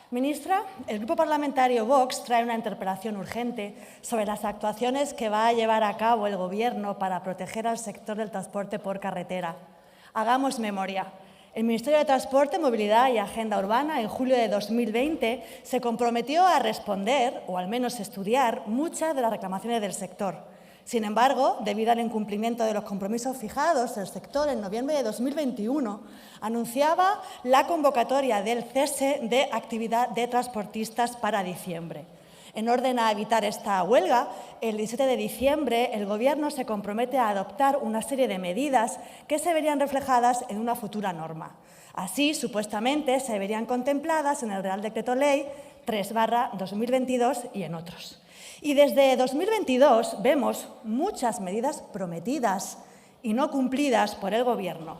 Ministra, el Grupo Parlamentario Vox trae una interpelación urgente sobre las actuaciones que va a llevar a cabo el Gobierno para proteger al sector del transporte por carretera. Hagamos memoria. El Ministerio de Transporte, Movilidad y Agenda Urbana, en julio de 2020, se comprometió a responder, o al menos estudiar, muchas de las reclamaciones del sector. Sin embargo, debido al incumplimiento de los compromisos fijados, el sector en noviembre de 2021 anunciaba la convocatoria del cese de actividad de transportistas para diciembre. En orden a evitar esta huelga, el 17 de diciembre el Gobierno se compromete a adoptar una serie de medidas que se verían reflejadas en una futura norma. Así, supuestamente, se verían contempladas en el Real Decreto Ley 3/2022 y en otros. Y desde 2022 vemos muchas medidas prometidas y no cumplidas por el Gobierno.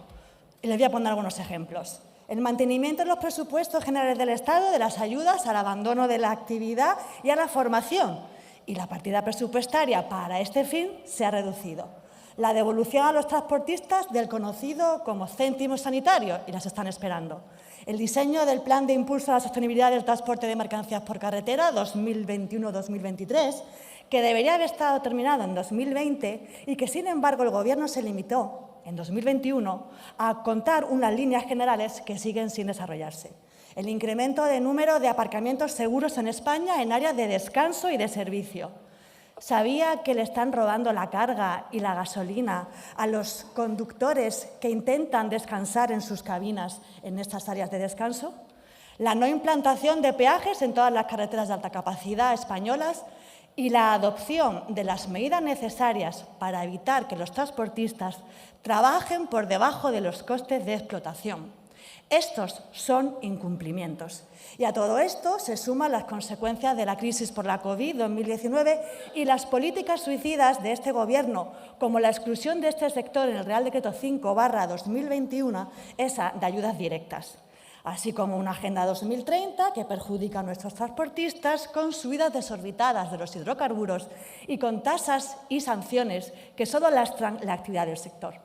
Y les voy a poner algunos ejemplos. El mantenimiento en los presupuestos generales del Estado de las ayudas al abandono de la actividad y a la formación. Y la partida presupuestaria para este fin se ha reducido. La devolución a los transportistas del conocido como céntimo sanitario, y las están esperando. El diseño del Plan de Impulso a la Sostenibilidad del Transporte de Mercancías por Carretera 2021-2023, que debería haber estado terminado en 2020 y que, sin embargo, el Gobierno se limitó en 2021 a contar unas líneas generales que siguen sin desarrollarse. El incremento de número de aparcamientos seguros en España en áreas de descanso y de servicio. ¿Sabía que le están robando la carga y la gasolina a los conductores que intentan descansar en sus cabinas en estas áreas de descanso? La no implantación de peajes en todas las carreteras de alta capacidad españolas y la adopción de las medidas necesarias para evitar que los transportistas trabajen por debajo de los costes de explotación. Estos son incumplimientos. Y a todo esto se suman las consecuencias de la crisis por la COVID-2019 y las políticas suicidas de este Gobierno, como la exclusión de este sector en el Real Decreto 5/2021, esa de ayudas directas, así como una Agenda 2030 que perjudica a nuestros transportistas con subidas desorbitadas de los hidrocarburos y con tasas y sanciones que solo lastran la actividad del sector.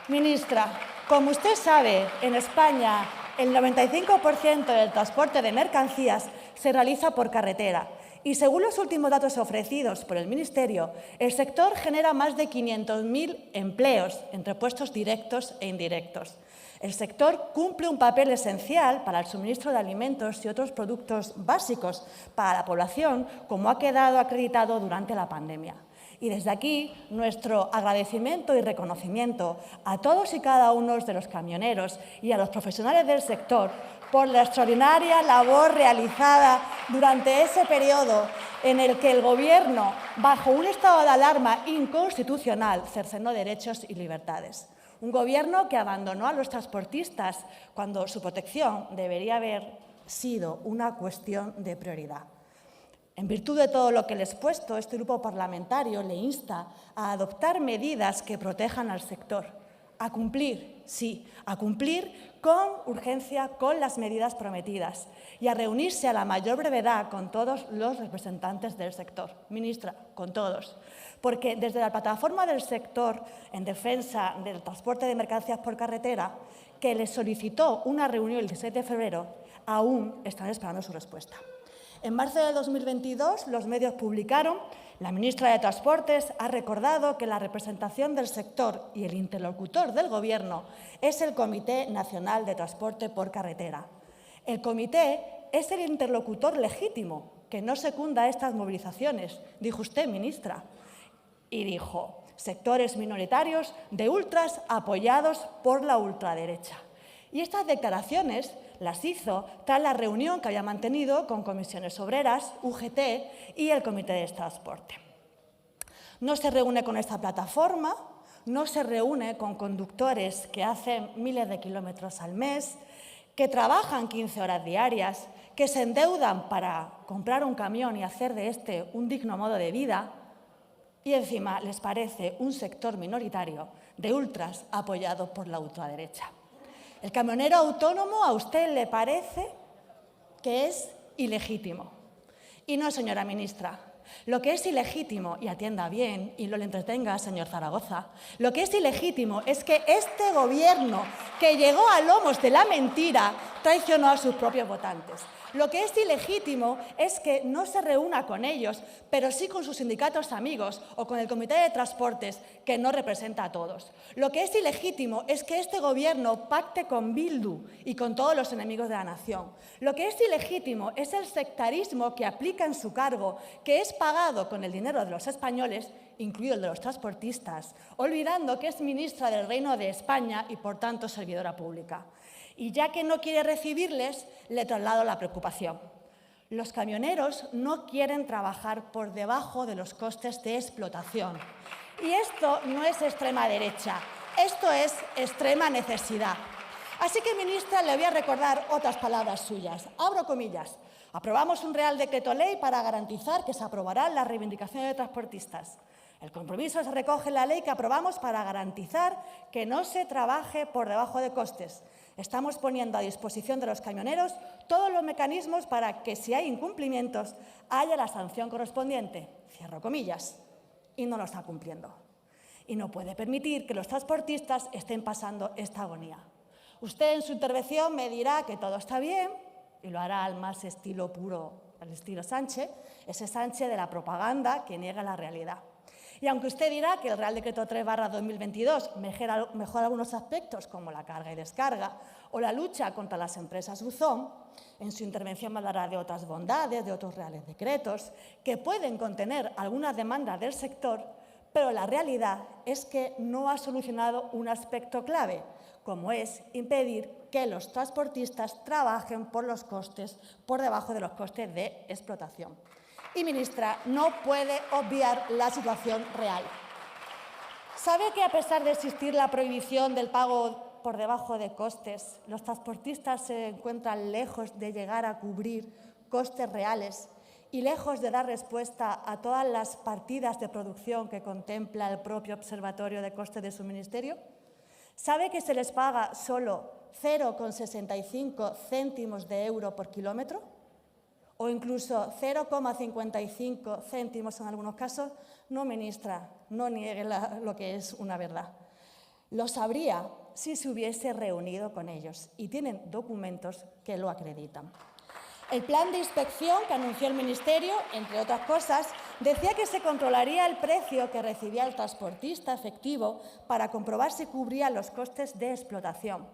Ministra, como usted sabe, en España el 95% del transporte de mercancías se realiza por carretera y, según los últimos datos ofrecidos por el Ministerio, el sector genera más de 500.000 empleos entre puestos directos e indirectos. El sector cumple un papel esencial para el suministro de alimentos y otros productos básicos para la población, como ha quedado acreditado durante la pandemia. Y desde aquí, nuestro agradecimiento y reconocimiento a todos y cada uno de los camioneros y a los profesionales del sector por la extraordinaria labor realizada durante ese periodo en el que el Gobierno, bajo un estado de alarma inconstitucional, cercenó derechos y libertades. Un Gobierno que abandonó a los transportistas cuando su protección debería haber sido una cuestión de prioridad. En virtud de todo lo que les he expuesto, este grupo parlamentario le insta a adoptar medidas que protejan al sector, a cumplir, sí, a cumplir con urgencia con las medidas prometidas y a reunirse a la mayor brevedad con todos los representantes del sector. Ministra, con todos. Porque desde la plataforma del sector en defensa del transporte de mercancías por carretera, que le solicitó una reunión el 17 de febrero, aún están esperando su respuesta. En marzo de 2022, los medios publicaron, la ministra de Transportes ha recordado que la representación del sector y el interlocutor del Gobierno es el Comité Nacional de Transporte por Carretera. El comité es el interlocutor legítimo que no secunda estas movilizaciones, dijo usted, ministra. Y dijo, sectores minoritarios de ultras apoyados por la ultraderecha. Y estas declaraciones las hizo tras la reunión que había mantenido con comisiones obreras, UGT y el Comité de Transporte. No se reúne con esta plataforma, no se reúne con conductores que hacen miles de kilómetros al mes, que trabajan 15 horas diarias, que se endeudan para comprar un camión y hacer de este un digno modo de vida, y encima les parece un sector minoritario de ultras apoyado por la ultraderecha. El camionero autónomo a usted le parece que es ilegítimo. Y no, señora ministra, Lo que es ilegítimo, y atienda bien, y lo le entretenga, señor Zaragoza, lo que es ilegítimo es que este gobierno, que llegó a lomos de la mentira, traicionó a sus propios votantes. Lo que es ilegítimo es que no se reúna con ellos, pero sí con sus sindicatos amigos o con el Comité de Transportes, que no representa a todos. Lo que es ilegítimo es que este gobierno pacte con Bildu y con todos los enemigos de la nación. Lo que es ilegítimo es el sectarismo que aplica en su cargo, que es pagado con el dinero de los españoles, incluido el de los transportistas, olvidando que es ministra del Reino de España y, por tanto, servidora pública. Y ya que no quiere recibirles, le traslado la preocupación. Los camioneros no quieren trabajar por debajo de los costes de explotación. Y esto no es extrema derecha, esto es extrema necesidad. Así que, ministra, le voy a recordar otras palabras suyas. Abro comillas. Aprobamos un Real Decreto Ley para garantizar que se aprobarán las reivindicaciones de transportistas. El compromiso se recoge en la ley que aprobamos para garantizar que no se trabaje por debajo de costes. Estamos poniendo a disposición de los camioneros todos los mecanismos para que, si hay incumplimientos, haya la sanción correspondiente. Cierro comillas. Y no lo está cumpliendo. Y no puede permitir que los transportistas estén pasando esta agonía. Usted en su intervención me dirá que todo está bien y lo hará al más estilo puro, al estilo Sánchez, ese Sánchez de la propaganda que niega la realidad. Y aunque usted dirá que el Real Decreto 3/2022 mejora algunos aspectos como la carga y descarga o la lucha contra las empresas buzón, en su intervención me hablará de otras bondades, de otros reales decretos que pueden contener algunas demandas del sector, pero la realidad es que no ha solucionado un aspecto clave, como es impedir que los transportistas trabajen por debajo de los costes de explotación. Y, ministra, no puede obviar la situación real. ¿Sabe que, a pesar de existir la prohibición del pago por debajo de costes, los transportistas se encuentran lejos de llegar a cubrir costes reales y lejos de dar respuesta a todas las partidas de producción que contempla el propio Observatorio de Costes de su ministerio? ¿Sabe que se les paga solo 0,65 céntimos de euro por kilómetro? O incluso 0,55 céntimos en algunos casos. No, ministra, no niegue lo que es una verdad. Lo sabría si se hubiese reunido con ellos y tienen documentos que lo acreditan. El plan de inspección que anunció el Ministerio, entre otras cosas, decía que se controlaría el precio que recibía el transportista efectivo para comprobar si cubría los costes de explotación.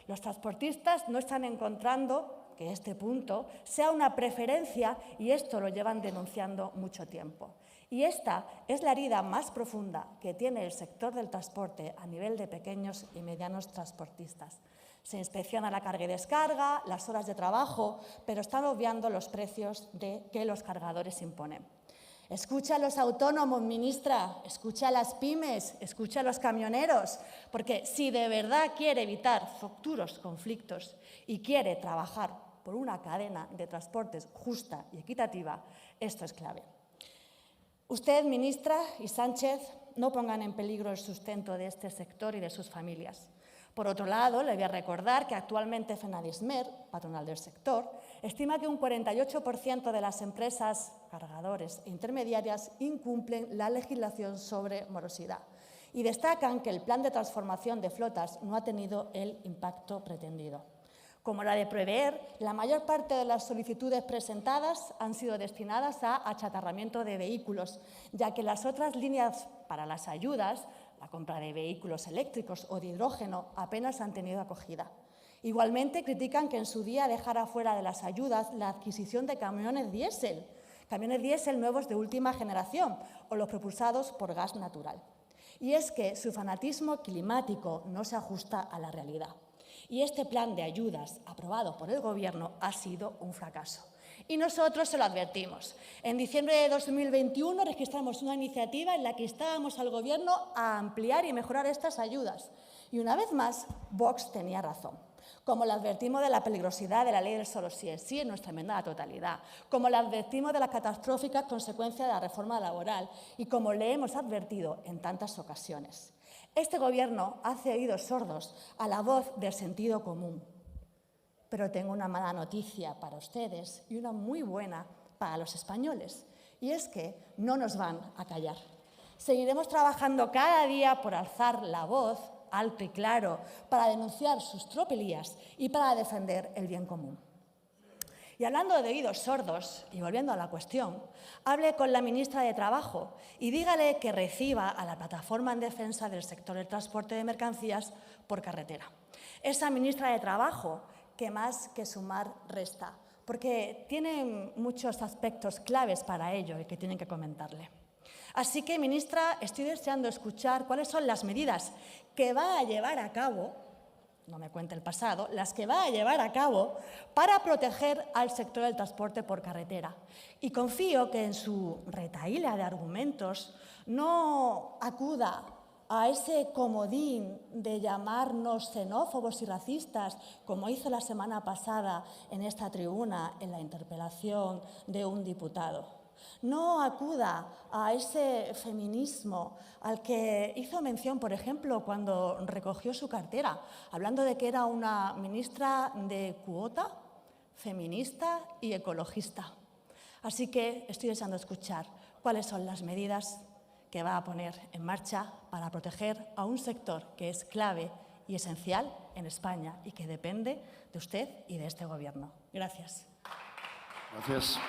Los transportistas no están encontrando que este punto sea una preferencia y esto lo llevan denunciando mucho tiempo. Y esta es la herida más profunda que tiene el sector del transporte a nivel de pequeños y medianos transportistas. Se inspecciona la carga y descarga, las horas de trabajo, pero están obviando los precios que los cargadores imponen. Escucha a los autónomos, ministra, escucha a las pymes, escucha a los camioneros, porque si de verdad quiere evitar futuros conflictos y quiere trabajar por una cadena de transportes justa y equitativa, esto es clave. Usted, ministra, y Sánchez, no pongan en peligro el sustento de este sector y de sus familias. Por otro lado, le voy a recordar que actualmente Fenadismer, patronal del sector, estima que un 48% de las empresas, cargadores e intermediarias incumplen la legislación sobre morosidad y destacan que el plan de transformación de flotas no ha tenido el impacto pretendido. Como la de prever, la mayor parte de las solicitudes presentadas han sido destinadas a achatarramiento de vehículos, ya que las otras líneas para las ayudas, la compra de vehículos eléctricos o de hidrógeno, apenas han tenido acogida. Igualmente, critican que en su día dejara fuera de las ayudas la adquisición de camiones diésel nuevos de última generación o los propulsados por gas natural. Y es que su fanatismo climático no se ajusta a la realidad. Y este plan de ayudas aprobado por el Gobierno ha sido un fracaso. Y nosotros se lo advertimos. En diciembre de 2021 registramos una iniciativa en la que instábamos al Gobierno a ampliar y mejorar estas ayudas. Y una vez más, Vox tenía razón. Como le advertimos de la peligrosidad de la ley del solo sí es sí en nuestra enmienda a la totalidad, como le advertimos de las catastróficas consecuencias de la reforma laboral y como le hemos advertido en tantas ocasiones. Este Gobierno hace oídos sordos a la voz del sentido común. Pero tengo una mala noticia para ustedes y una muy buena para los españoles. Y es que no nos van a callar. Seguiremos trabajando cada día por alzar la voz, alto y claro, para denunciar sus tropelías y para defender el bien común. Y hablando de oídos sordos, y volviendo a la cuestión, hable con la ministra de Trabajo y dígale que reciba a la plataforma en defensa del sector del transporte de mercancías por carretera. Esa ministra de Trabajo que más que sumar resta, porque tiene muchos aspectos claves para ello y que tienen que comentarle. Así que, ministra, estoy deseando escuchar cuáles son las medidas que va a llevar a cabo, no me cuente el pasado, las que va a llevar a cabo para proteger al sector del transporte por carretera. Y confío que en su retahíla de argumentos no acuda a ese comodín de llamarnos xenófobos y racistas, como hizo la semana pasada en esta tribuna en la interpelación de un diputado. No acuda a ese feminismo al que hizo mención, por ejemplo, cuando recogió su cartera, hablando de que era una ministra de cuota, feminista y ecologista. Así que estoy deseando escuchar cuáles son las medidas que va a poner en marcha para proteger a un sector que es clave y esencial en España y que depende de usted y de este Gobierno. Gracias. Gracias.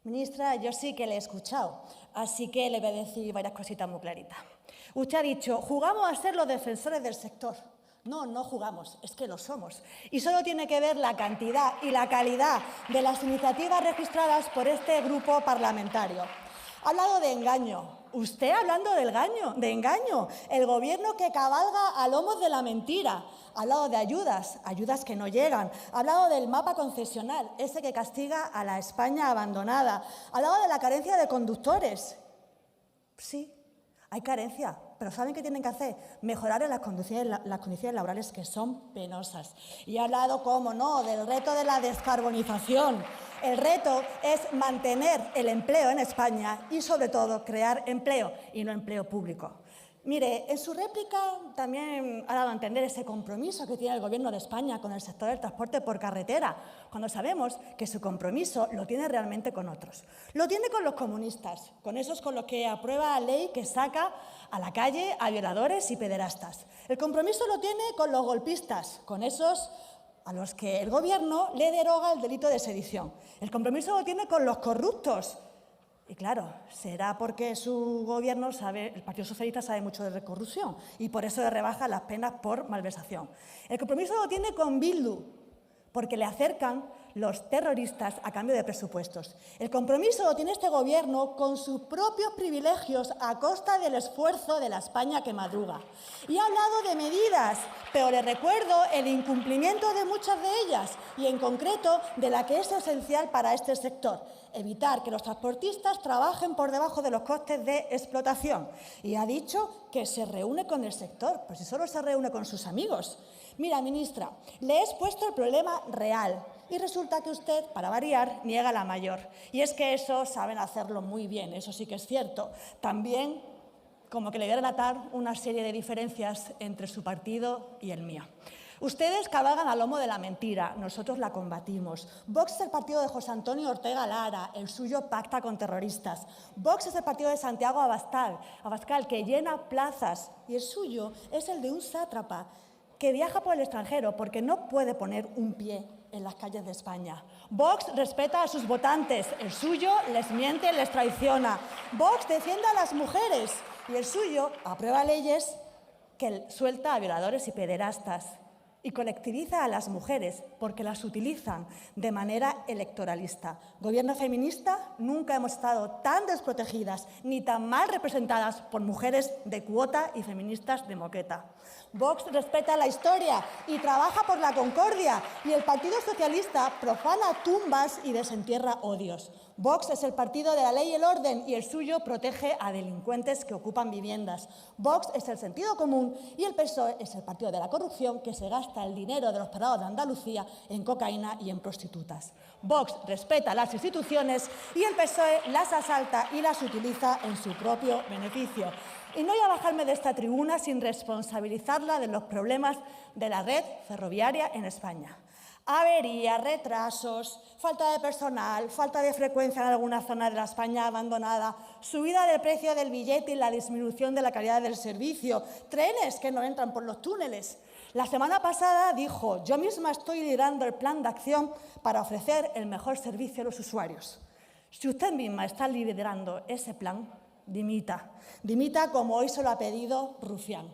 Ministra, yo sí que le he escuchado, así que le voy a decir varias cositas muy claritas. Usted ha dicho, jugamos a ser los defensores del sector. No, no jugamos, es que lo somos. Y solo tiene que ver la cantidad y la calidad de las iniciativas registradas por este grupo parlamentario. Ha hablado de engaño. Usted hablando de engaño. El Gobierno que cabalga a lomos de la mentira. Ha hablado de ayudas que no llegan. Ha hablado del mapa concesional, ese que castiga a la España abandonada. Ha hablado de la carencia de conductores. Sí, hay carencia, pero ¿saben qué tienen que hacer? Mejorar las condiciones laborales, que son penosas. Y ha hablado, cómo no, del reto de la descarbonización. El reto es mantener el empleo en España y, sobre todo, crear empleo y no empleo público. Mire, en su réplica también ha dado a entender ese compromiso que tiene el Gobierno de España con el sector del transporte por carretera, cuando sabemos que su compromiso lo tiene realmente con otros. Lo tiene con los comunistas, con esos con los que aprueba la ley que saca a la calle a violadores y pederastas. El compromiso lo tiene con los golpistas, con esos a los que el Gobierno le deroga el delito de sedición. El compromiso lo tiene con los corruptos. Y claro, será porque su Gobierno sabe, el Partido Socialista sabe mucho de corrupción y por eso le rebaja las penas por malversación. El compromiso lo tiene con Bildu, porque le acercan los terroristas a cambio de presupuestos. El compromiso lo tiene este Gobierno con sus propios privilegios a costa del esfuerzo de la España que madruga. Y ha hablado de medidas, pero le recuerdo el incumplimiento de muchas de ellas y, en concreto, de la que es esencial para este sector: evitar que los transportistas trabajen por debajo de los costes de explotación. Y ha dicho que se reúne con el sector, pues si solo se reúne con sus amigos. Mira, ministra, le he expuesto el problema real y resulta que usted, para variar, niega la mayor. Y es que eso saben hacerlo muy bien, eso sí que es cierto. También como que le voy a relatar una serie de diferencias entre su partido y el mío. Ustedes cabalgan al lomo de la mentira, nosotros la combatimos. Vox es el partido de José Antonio Ortega Lara, el suyo pacta con terroristas. Vox es el partido de Santiago Abascal, que llena plazas, y el suyo es el de un sátrapa que viaja por el extranjero porque no puede poner un pie en las calles de España. Vox respeta a sus votantes, el suyo les miente, les traiciona. Vox defiende a las mujeres y el suyo aprueba leyes que suelta a violadores y pederastas y colectiviza a las mujeres porque las utilizan de manera electoralista. Gobierno feminista, nunca hemos estado tan desprotegidas ni tan mal representadas por mujeres de cuota y feministas de moqueta. Vox respeta la historia y trabaja por la concordia, y el Partido Socialista profana tumbas y desentierra odios. Vox es el partido de la ley y el orden y el suyo protege a delincuentes que ocupan viviendas. Vox es el sentido común y el PSOE es el partido de la corrupción que se gasta gasta el dinero de los parados de Andalucía en cocaína y en prostitutas. Vox respeta las instituciones y el PSOE las asalta y las utiliza en su propio beneficio. Y no voy a bajarme de esta tribuna sin responsabilizarla de los problemas de la red ferroviaria en España. Averías, retrasos, falta de personal, falta de frecuencia en alguna zona de la España abandonada, subida del precio del billete y la disminución de la calidad del servicio, trenes que no entran por los túneles. La semana pasada dijo: yo misma estoy liderando el plan de acción para ofrecer el mejor servicio a los usuarios. Si usted misma está liderando ese plan, dimita. Dimita como hoy se lo ha pedido Rufián.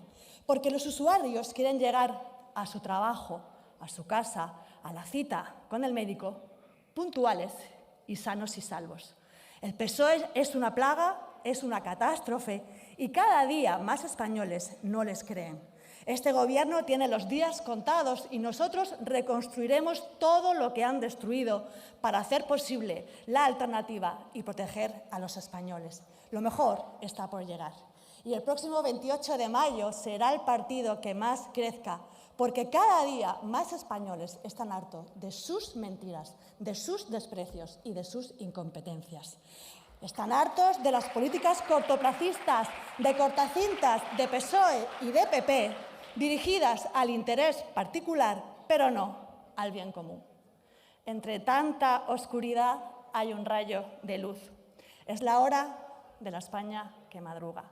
Porque los usuarios quieren llegar a su trabajo, a su casa, a la cita con el médico, puntuales y sanos y salvos. El PSOE es una plaga, es una catástrofe y cada día más españoles no les creen. Este Gobierno tiene los días contados y nosotros reconstruiremos todo lo que han destruido para hacer posible la alternativa y proteger a los españoles. Lo mejor está por llegar. Y el próximo 28 de mayo será el partido que más crezca, porque cada día más españoles están hartos de sus mentiras, de sus desprecios y de sus incompetencias. Están hartos de las políticas cortoplacistas, de cortacintas, de PSOE y de PP, dirigidas al interés particular, pero no al bien común. Entre tanta oscuridad hay un rayo de luz. Es la hora de la España que madruga.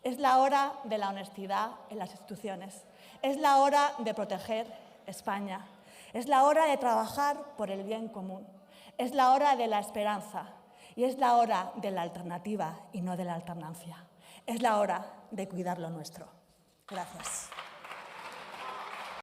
Es la hora de la honestidad en las instituciones. Es la hora de proteger España. Es la hora de trabajar por el bien común. Es la hora de la esperanza. Y es la hora de la alternativa y no de la alternancia. Es la hora de cuidar lo nuestro. Gracias.